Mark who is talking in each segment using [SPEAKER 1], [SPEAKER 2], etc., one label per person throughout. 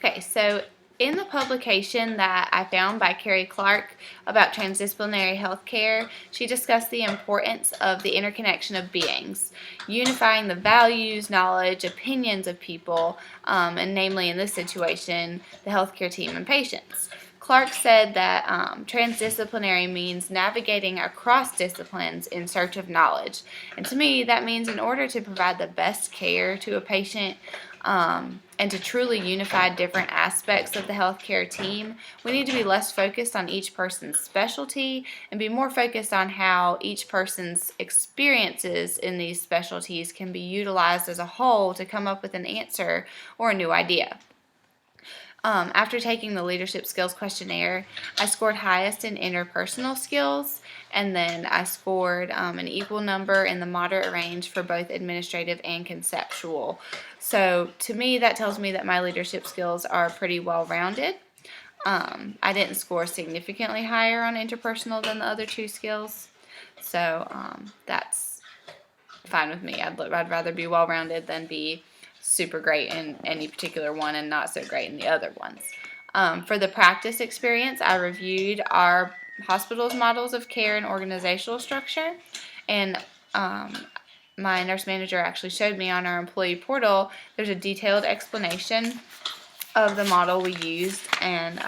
[SPEAKER 1] Okay, so in the publication that I found by Carrie Clark about transdisciplinary healthcare, she discussed the importance of the interconnection of beings, unifying the values, knowledge, opinions of people, and namely in this situation, the healthcare team and patients. Clark said that transdisciplinary means navigating across disciplines in search of knowledge. And to me, that means in order to provide the best care to a patient, and to truly unify different aspects of the healthcare team, we need to be less focused on each person's specialty and be more focused on how each person's experiences in these specialties can be utilized as a whole to come up with an answer or a new idea. After taking the leadership skills questionnaire, I scored highest in interpersonal skills, and then I scored an equal number in the moderate range for both administrative and conceptual. So to me, that tells me that my leadership skills are pretty well-rounded. I didn't score significantly higher on interpersonal than the other two skills, so that's fine with me. I'd rather be well-rounded than be super great in any particular one and not so great in the other ones. For the practice experience, I reviewed our hospital's models of care and organizational structure, and my nurse manager actually showed me on our employee portal, there's a detailed explanation of the model we used and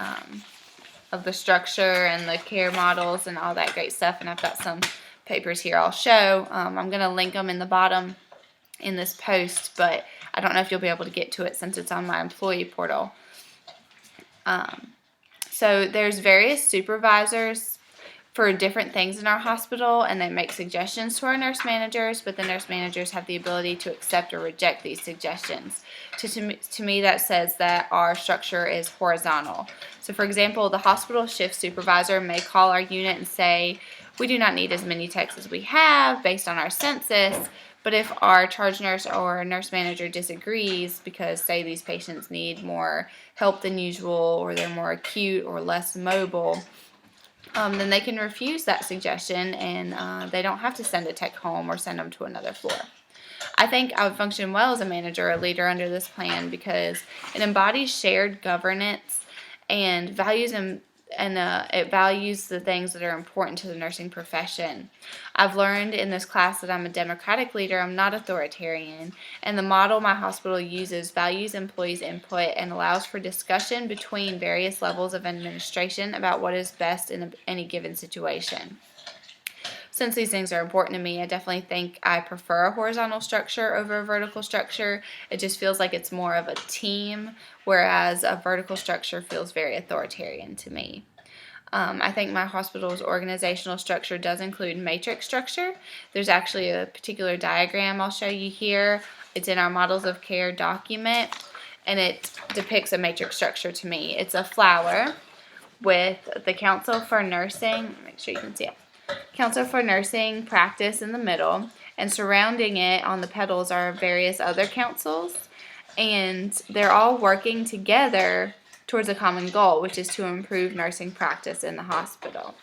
[SPEAKER 1] of the structure and the care models and all that great stuff, and I've got some papers here I'll show. I'm going to link them in the bottom in this post, but I don't know if you'll be able to get to it since it's on my employee portal. So there's various supervisors for different things in our hospital, and they make suggestions to our nurse managers, but the nurse managers have the ability to accept or reject these suggestions. To me, that says that our structure is horizontal. So for example, the hospital shift supervisor may call our unit and say, we do not need as many techs as we have based on our census, but if our charge nurse or nurse manager disagrees because, say, these patients need more help than usual or they're more acute or less mobile, then they can refuse that suggestion and they don't have to send a tech home or send them to another floor. I think I would function well as a manager or leader under this plan because it embodies shared governance and values and it values the things that are important to the nursing profession. I've learned in this class that I'm a democratic leader, I'm not authoritarian, and the model my hospital uses values employees' input and allows for discussion between various levels of administration about what is best in any given situation. Since these things are important to me, I definitely think I prefer a horizontal structure over a vertical structure. It just feels like it's more of a team, whereas a vertical structure feels very authoritarian to me. I think my hospital's organizational structure does include matrix structure. There's actually a particular diagram I'll show you here. It's in our Models of Care document, and it depicts a matrix structure to me. It's a flower with the Council for Nursing, make sure you can see it, Council for Nursing practice in the middle, and surrounding it on the petals are various other councils, and they're all working together towards a common goal, which is to improve nursing practice in the hospital.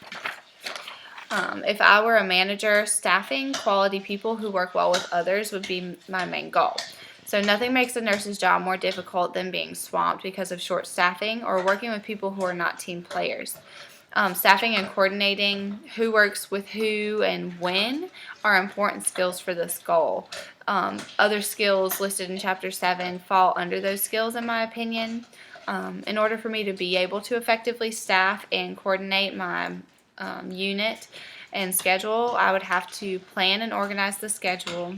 [SPEAKER 1] If I were a manager, staffing quality people who work well with others would be my main goal. So nothing makes a nurse's job more difficult than being swamped because of short staffing or working with people who are not team players. Staffing and coordinating who works with who and when are important skills for this goal. Other skills listed in Chapter 7 fall under those skills in my opinion. In order for me to be able to effectively staff and coordinate my unit and schedule, I would have to plan and organize the schedule,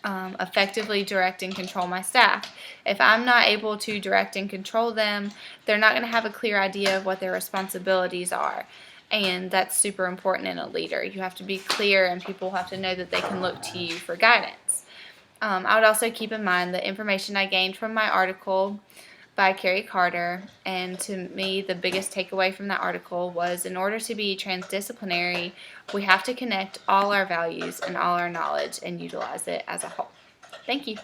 [SPEAKER 1] effectively direct and control my staff. If I'm not able to direct and control them, they're not going to have a clear idea of what their responsibilities are. And that's super important in a leader. You have to be clear and people have to know that they can look to you for guidance. I would also keep in mind the information I gained from my article by Carrie Carter, and to me the biggest takeaway from that article was in order to be transdisciplinary, we have to connect all our values and all our knowledge and utilize it as a whole. Thank you.